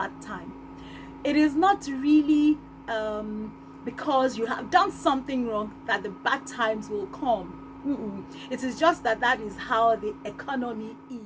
bad time. It is not really because you have done something wrong that the bad times will come. It is just that is how the economy is.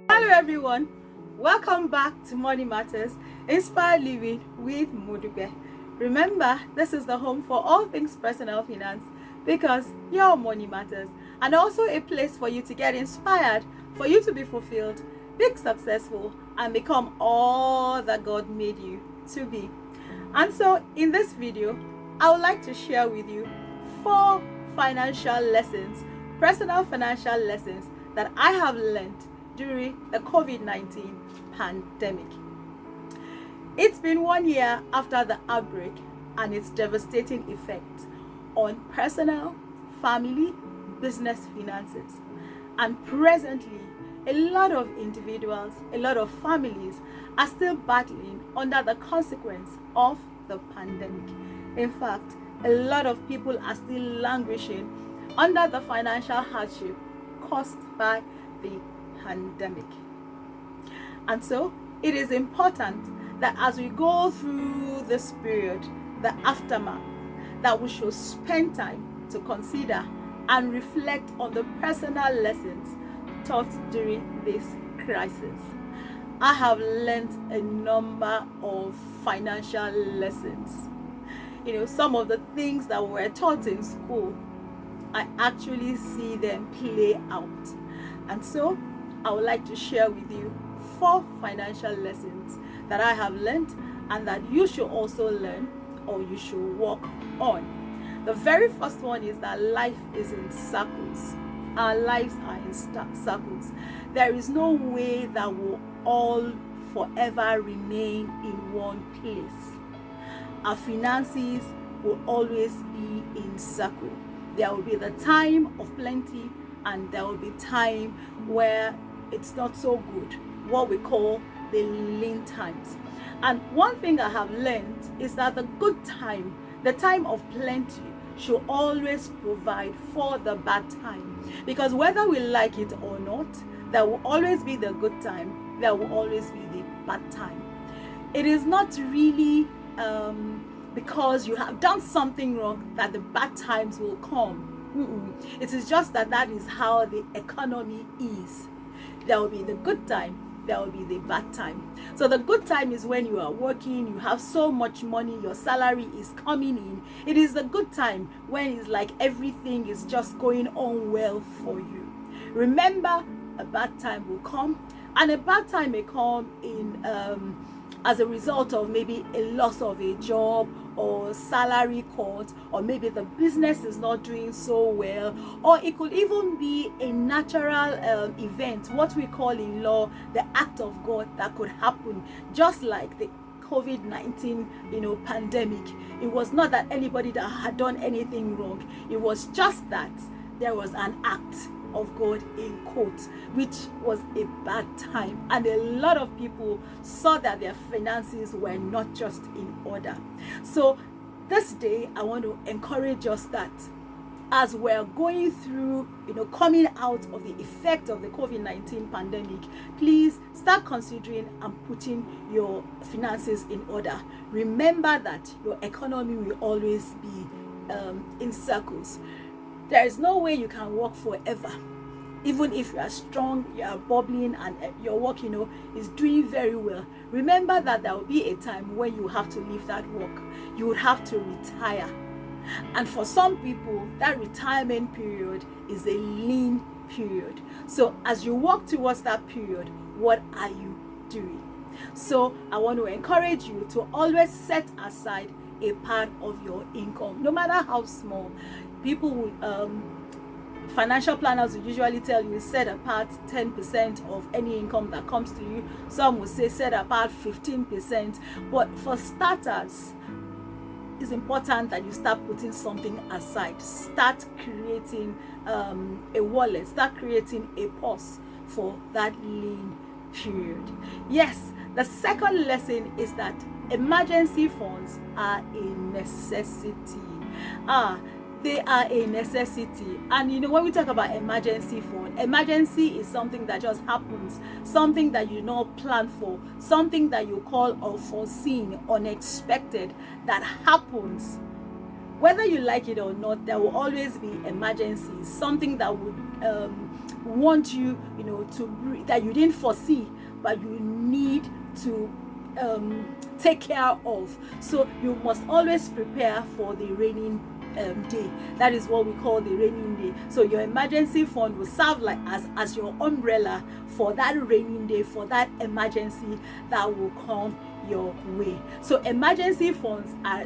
Hello everyone, welcome back to Money Matters, Inspired Living with Modupe. Remember, this is the home for all things personal finance because your money matters, and also a place for you to get inspired, for you to be fulfilled, be successful, and become all that God made you to be. And so in this video, I would like to share with you 4 financial lessons, personal financial lessons that I have learned during the COVID-19 pandemic. It's been 1 year after the outbreak and its devastating effect on personal, family, business finances. And presently, a lot of individuals, a lot of families are still battling under the consequence of the pandemic. In fact, a lot of people are still languishing under the financial hardship caused by the pandemic. And so it is important that as we go through this period, the aftermath, that we should spend time to consider and reflect on the personal lessons taught during this crisis. I have learned a number of financial lessons. Some of the things that were taught in school, I actually see them play out. And so I would like to share with you 4 financial lessons that I have learned and that you should also learn or you should work on. The very first one is that life is in circles. Our lives are in circles. There is no way that we'll all forever remain in one place. Our finances will always be in circle. There will be the time of plenty and there will be time where it's not so good, what we call the lean times. And one thing I have learned is that the good time, the time of plenty, should always provide for the bad time. Because whether we like it or not, there will always be the good time, there will always be the bad time. It is not really because you have done something wrong that the bad times will come. It is just that is how the economy is. There will be the good time, there will be the bad time. So the good time is when you are working, you have so much money, your salary is coming in. It is the good time when it's like everything is just going on well for you. Remember, a bad time will come, and a bad time may come in as a result of maybe a loss of a job or salary cut, or maybe the business is not doing so well, or it could even be a natural event, what we call in law the act of God, that could happen, just like the COVID-19 pandemic. It was not that anybody that had done anything wrong, it was just that there was an act of God in quotes, which was a bad time, and a lot of people saw that their finances were not just in order. So this day I want to encourage us that as we're going through, coming out of the effect of the COVID-19 pandemic, please start considering and putting your finances in order. Remember that your economy will always be in circles. There is no way you can work forever. Even if you are strong, you are bubbling, and your work, is doing very well. Remember that there will be a time when you have to leave that work. You would have to retire. And for some people, that retirement period is a lean period. So as you work towards that period, what are you doing? So I want to encourage you to always set aside a part of your income, no matter how small. People will financial planners will usually tell you set apart 10% of any income that comes to you. Some will say set apart 15%. But for starters, it's important that you start putting something aside. Start creating a wallet. Start creating a purse for that lean period. Yes, the second lesson is that emergency funds are a necessity. They are a necessity. And when we talk about emergency fund, emergency is something that just happens, something that you not plan for, something that you call unforeseen, unexpected, that happens. Whether you like it or not, there will always be emergencies, something that would want you, to that you didn't foresee, but you need to take care of. So you must always prepare for the raining day. That is what we call the raining day. So your emergency fund will serve like as your umbrella for that raining day, for that emergency that will come your way. So emergency funds are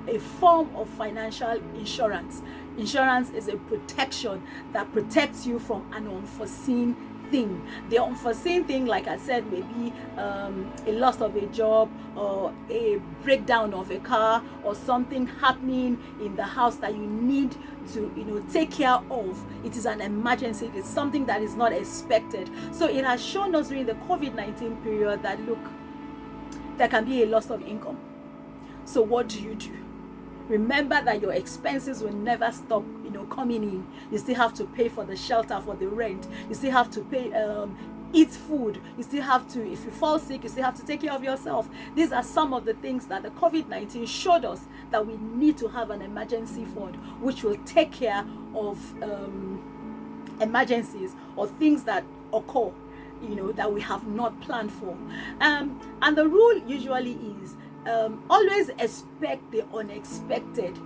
a form of financial insurance. Insurance is a protection that protects you from an unforeseen thing. The unforeseen thing, like I said, may be a loss of a job, or a breakdown of a car, or something happening in the house that you need to take care of. It is an emergency. It is something that is not expected. So it has shown us during the COVID-19 period that, look, there can be a loss of income. So what do? Remember that your expenses will never stop coming in. You still have to pay for the shelter, for the rent. You still have to pay eat food. You still have to, if you fall sick, you still have to take care of yourself. These are some of the things that the COVID-19 showed us, that we need to have an emergency fund which will take care of emergencies or things that occur that we have not planned for. And the rule usually is always expect the unexpected.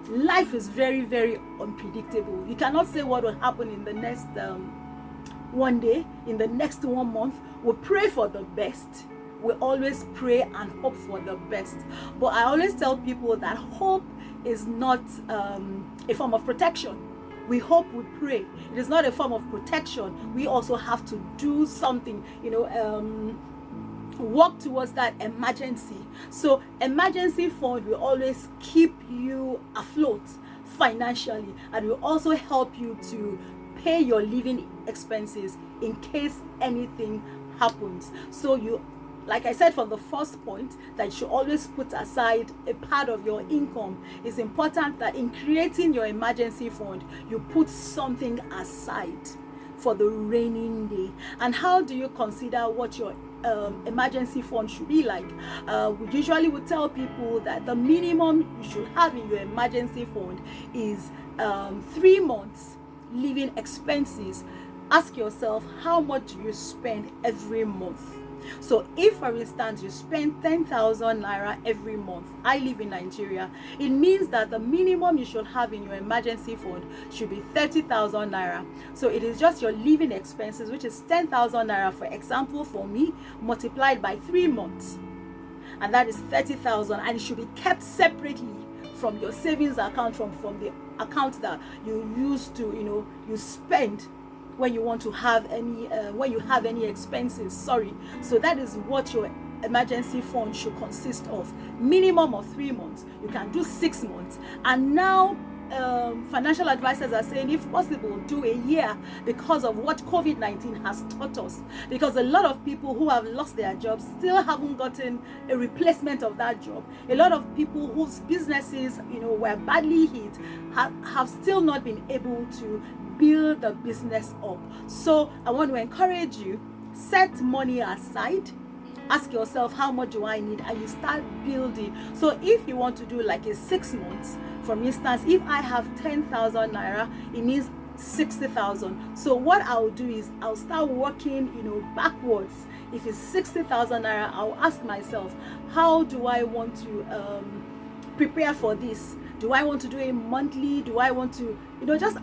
Life is very, very unpredictable. You cannot say what will happen in the next one day, in the next 1 month. We pray for the best. We always pray and hope for the best. But I always tell people that hope is not a form of protection. We hope, we pray. It is not a form of protection. We also have to do something, work towards that emergency. So emergency fund will always keep you afloat financially, and will also help you to pay your living expenses in case anything happens. So you, like I said from the first point, that you should always put aside a part of your income. It's important that in creating your emergency fund, you put something aside for the raining day. And how do you consider what your emergency fund should be like? We usually would tell people that the minimum you should have in your emergency fund is 3 months living expenses. Ask yourself, how much do you spend every month? So if, for instance, you spend 10,000 naira every month, I live in Nigeria, it means that the minimum you should have in your emergency fund should be 30,000 naira. So it is just your living expenses, which is 10,000 naira, for example, for me, multiplied by 3 months. And that is 30,000, and it should be kept separately from your savings account, from the account that you use to, you spend when you want to have any when you have any expenses. So that is what your emergency fund should consist of. Minimum of 3 months. You can do 6 months, and now financial advisors are saying, if possible, do a year, because of what COVID-19 has taught us. Because a lot of people who have lost their jobs still haven't gotten a replacement of that job. A lot of people whose businesses were badly hit have still not been able to build the business up. So I want to encourage you, set money aside. Ask yourself, how much do I need? And you start building. So if you want to do like a 6 months, for instance, if I have 10,000 naira, it means 60,000. So what I'll do is I'll start working, backwards. If it's 60,000 naira, I'll ask myself, how do I want to prepare for this? Do I want to do a monthly? Do I want to, just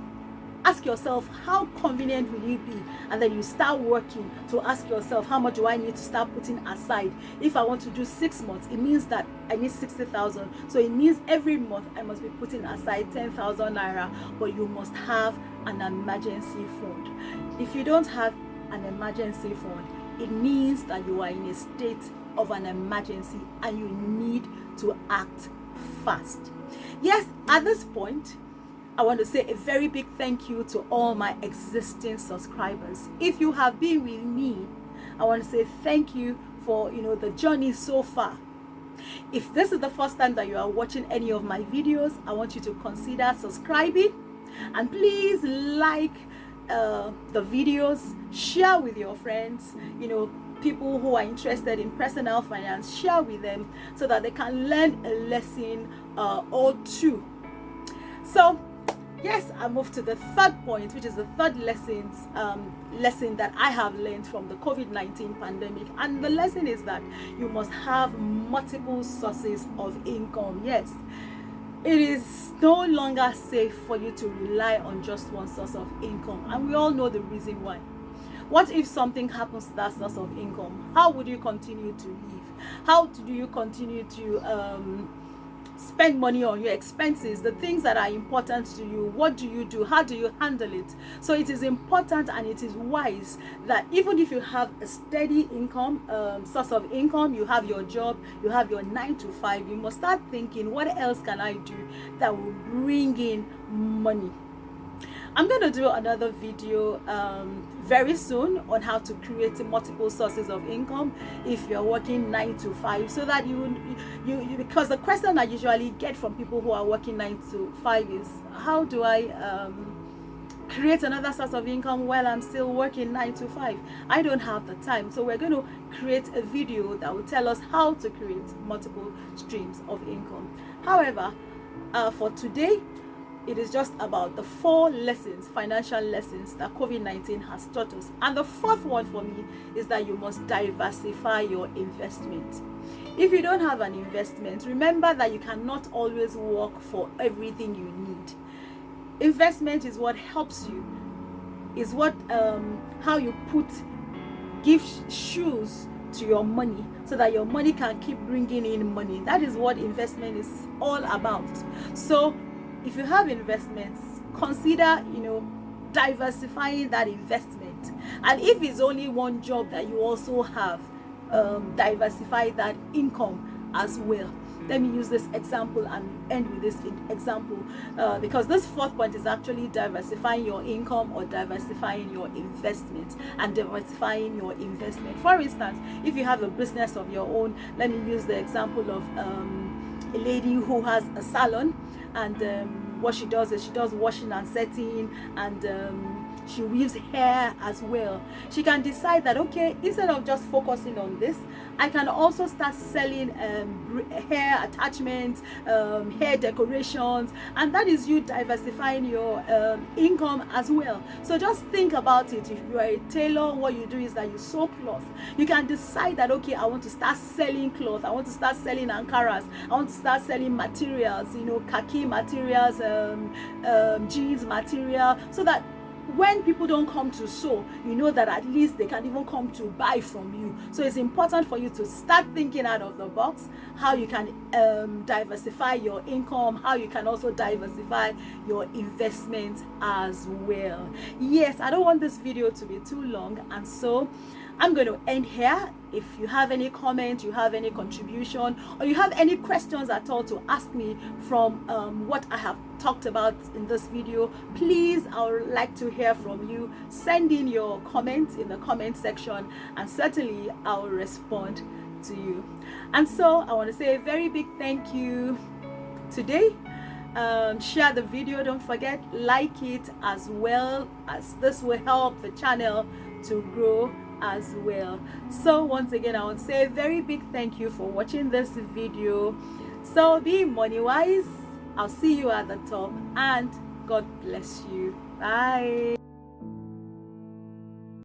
ask yourself, how convenient will it be? And then you start working to ask yourself, how much do I need to start putting aside? If I want to do 6 months, it means that I need 60,000. So it means every month I must be putting aside 10,000 naira. But you must have an emergency fund. If you don't have an emergency fund, it means that you are in a state of an emergency and you need to act fast. Yes, at this point, I want to say a very big thank you to all my existing subscribers. If you have been with me, I want to say thank you for the journey so far. If this is the first time that you are watching any of my videos, I want you to consider subscribing, and please like the videos, share with your friends, people who are interested in personal finance. Share with them so that they can learn a lesson or two. So yes, I move to the third point, which is the third lesson that I have learned from the COVID-19 pandemic. And the lesson is that you must have multiple sources of income. Yes, it is no longer safe for you to rely on just one source of income. And we all know the reason why. What if something happens to that source of income? How would you continue to live? How do you continue to spend money on your expenses, the things that are important to you? What do you do? How do you handle it? So it is important and it is wise that even if you have a steady income, source of income, you have your job, you have your 9 to 5, you must start thinking, what else can I do that will bring in money? I'm going to do another video very soon on how to create multiple sources of income if you're working 9 to 5, so that you because the question I usually get from people who are working 9 to 5 is, how do I create another source of income while I'm still working 9 to 5? I don't have the time. So we're going to create a video that will tell us how to create multiple streams of income. However, for today, it is just about the 4 lessons, financial lessons, that COVID-19 has taught us. And the fourth one for me is that you must diversify your investment. If you don't have an investment, remember that you cannot always work for everything you need. Investment is what helps you, is what how you give shoes to your money so that your money can keep bringing in money. That is what investment is all about. So if you have investments, consider diversifying that investment. And if it's only one job that you also have, diversify that income as well. Let me use this example and end with this example, because this fourth point is actually diversifying your income or diversifying your investment and diversifying your investment. For instance, if you have a business of your own, let me use the example of a lady who has a salon, and what she does is she does washing and setting, and she weaves hair as well. She can decide that, okay, instead of just focusing on this, I can also start selling hair attachments, hair decorations, and that is you diversifying your income as well. So just think about it. If you are a tailor, what you do is that you sew cloth. You can decide that, okay, I want to start selling cloth, I want to start selling ankaras, I want to start selling materials, khaki materials, jeans material, so that when people don't come to sew, that at least they can even come to buy from you. So it's important for you to start thinking out of the box, how you can diversify your income, how you can also diversify your investment as well. Yes, I don't want this video to be too long, and so I'm going to end here. If you have any comment, you have any contribution, or you have any questions at all to ask me from what I have talked about in this video, please, I would like to hear from you. Send in your comments in the comment section, and certainly I will respond to you. And so I want to say a very big thank you today. Share the video, don't forget, like it as well, as this will help the channel to grow as well. So once again, I want to say a very big thank you for watching this video. So be money wise. I'll see you at the top, and God bless you. Bye.